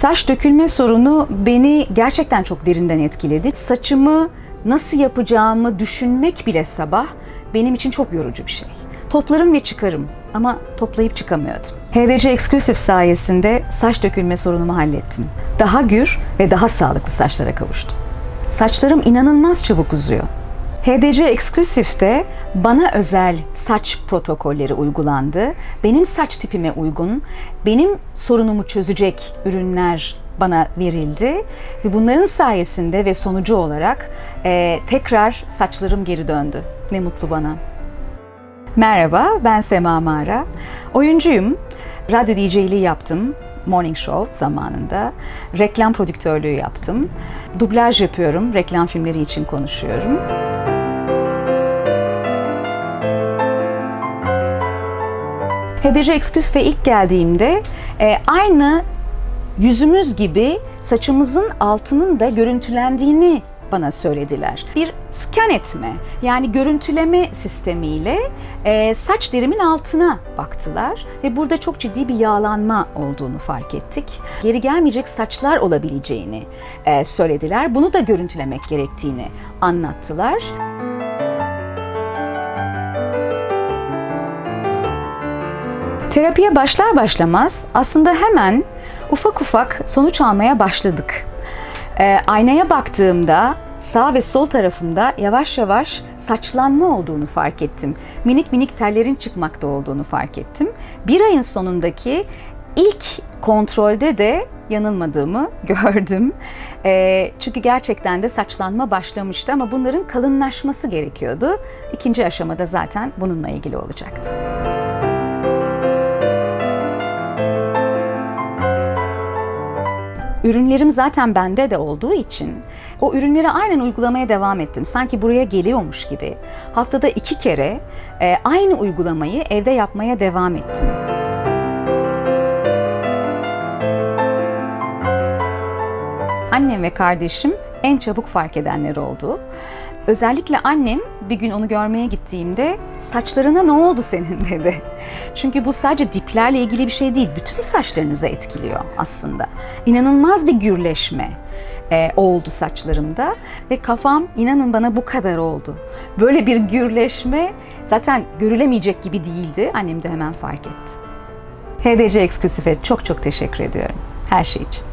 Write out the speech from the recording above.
Saç dökülme sorunu beni gerçekten çok derinden etkiledi. Saçımı nasıl yapacağımı düşünmek bile sabah benim için çok yorucu bir şey. Toplarım ve çıkarım ama toplayıp çıkamıyordum. HDC Exclusive sayesinde saç dökülme sorunumu hallettim. Daha gür ve daha sağlıklı saçlara kavuştum. Saçlarım inanılmaz çabuk uzuyor. HDC Exclusive'de bana özel saç protokolleri uygulandı. Benim saç tipime uygun, benim sorunumu çözecek ürünler bana verildi. Ve bunların sayesinde ve sonucu olarak tekrar saçlarım geri döndü. Ne mutlu bana. Merhaba, ben Sema Mara. Oyuncuyum. Radyo DJ'liği yaptım. Morning Show zamanında. Reklam prodüktörlüğü yaptım. Dublaj yapıyorum. Reklam filmleri için konuşuyorum. HDC Exclusive'e ilk geldiğimde aynı yüzümüz gibi saçımızın altının da görüntülendiğini bana söylediler. Bir scan etme, yani görüntüleme sistemiyle saç derimin altına baktılar ve burada çok ciddi bir yağlanma olduğunu fark ettik. Geri gelmeyecek saçlar olabileceğini söylediler. Bunu da görüntülemek gerektiğini anlattılar. Terapiye başlar başlamaz aslında hemen ufak ufak sonuç almaya başladık. Aynaya baktığımda sağ ve sol tarafımda yavaş yavaş saçlanma olduğunu fark ettim. Minik minik tellerin çıkmakta olduğunu fark ettim. Bir ayın sonundaki ilk kontrolde de yanılmadığımı gördüm. Çünkü gerçekten de saçlanma başlamıştı ama bunların kalınlaşması gerekiyordu. İkinci aşamada zaten bununla ilgili olacaktı. Ürünlerim zaten bende de olduğu için o ürünleri aynen uygulamaya devam ettim. Sanki buraya geliyormuş gibi. Haftada 2 kere aynı uygulamayı evde yapmaya devam ettim. Annem ve kardeşim en çabuk fark edenler oldu. Özellikle annem bir gün onu görmeye gittiğimde saçlarına ne oldu senin dedi. Çünkü bu sadece diplerle ilgili bir şey değil, bütün saçlarınızı etkiliyor aslında. İnanılmaz bir gürleşme oldu saçlarımda ve kafam inanın bana bu kadar oldu. Böyle bir gürleşme zaten görülemeyecek gibi değildi. Annem de hemen fark etti. HDC Exclusive'e çok çok teşekkür ediyorum her şey için.